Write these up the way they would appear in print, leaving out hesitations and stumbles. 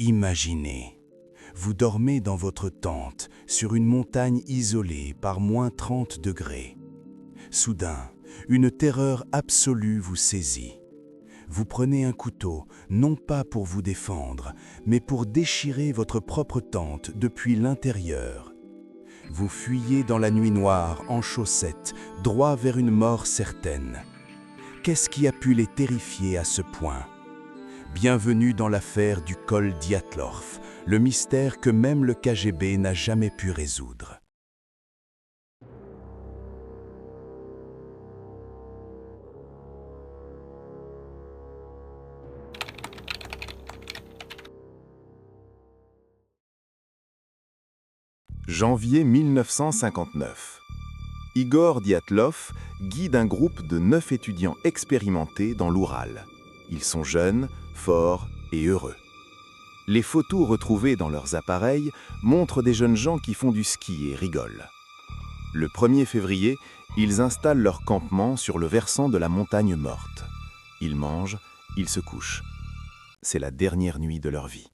Imaginez, vous dormez dans votre tente sur une montagne isolée par moins 30 degrés. Soudain, une terreur absolue vous saisit. Vous prenez un couteau, non pas pour vous défendre, mais pour déchirer votre propre tente depuis l'intérieur. Vous fuyez dans la nuit noire, en chaussettes, droit vers une mort certaine. Qu'est-ce qui a pu les terrifier à ce point ? Bienvenue dans l'affaire du col Dyatlov, le mystère que même le KGB n'a jamais pu résoudre. Janvier 1959. Igor Dyatlov guide un groupe de 9 étudiants expérimentés dans l'Oural. Ils sont jeunes, forts et heureux. Les photos retrouvées dans leurs appareils montrent des jeunes gens qui font du ski et rigolent. Le 1er février, ils installent leur campement sur le versant de la montagne morte. Ils mangent, ils se couchent. C'est la dernière nuit de leur vie.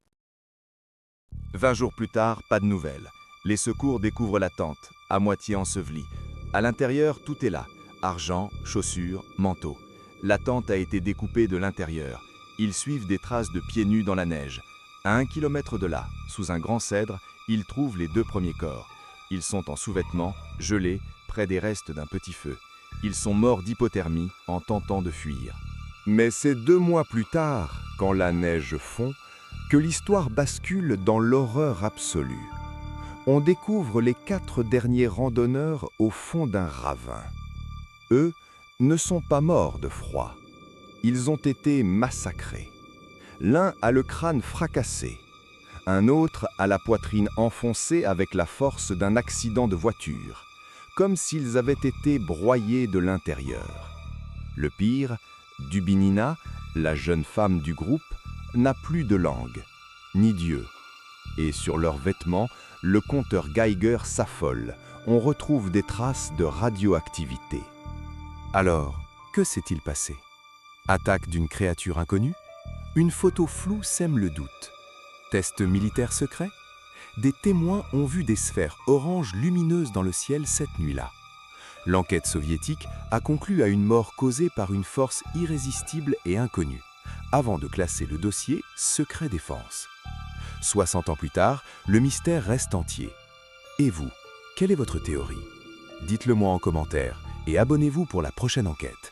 20 jours plus tard, pas de nouvelles. Les secours découvrent la tente, à moitié ensevelie. À l'intérieur, tout est là. Argent, chaussures, manteau. La tente a été découpée de l'intérieur. Ils suivent des traces de pieds nus dans la neige. À 1 kilomètre de là, sous un grand cèdre, ils trouvent les 2 premiers corps. Ils sont en sous-vêtements, gelés, près des restes d'un petit feu. Ils sont morts d'hypothermie en tentant de fuir. Mais c'est 2 mois plus tard, quand la neige fond, que l'histoire bascule dans l'horreur absolue. On découvre les 4 derniers randonneurs au fond d'un ravin. Eux ne sont pas morts de froid. Ils ont été massacrés. L'un a le crâne fracassé. Un autre a la poitrine enfoncée avec la force d'un accident de voiture, comme s'ils avaient été broyés de l'intérieur. Le pire, Dubinina, la jeune femme du groupe, n'a plus de langue, ni Dieu. Et sur leurs vêtements, le compteur Geiger s'affole. On retrouve des traces de radioactivité. Alors, que s'est-il passé? Attaque d'une créature inconnue? Une photo floue sème le doute. Test militaire secret? Des témoins ont vu des sphères oranges lumineuses dans le ciel cette nuit-là. L'enquête soviétique a conclu à une mort causée par une force irrésistible et inconnue, avant de classer le dossier secret défense. 60 ans plus tard, le mystère reste entier. Et vous, quelle est votre théorie? Dites-le moi en commentaire et abonnez-vous pour la prochaine enquête.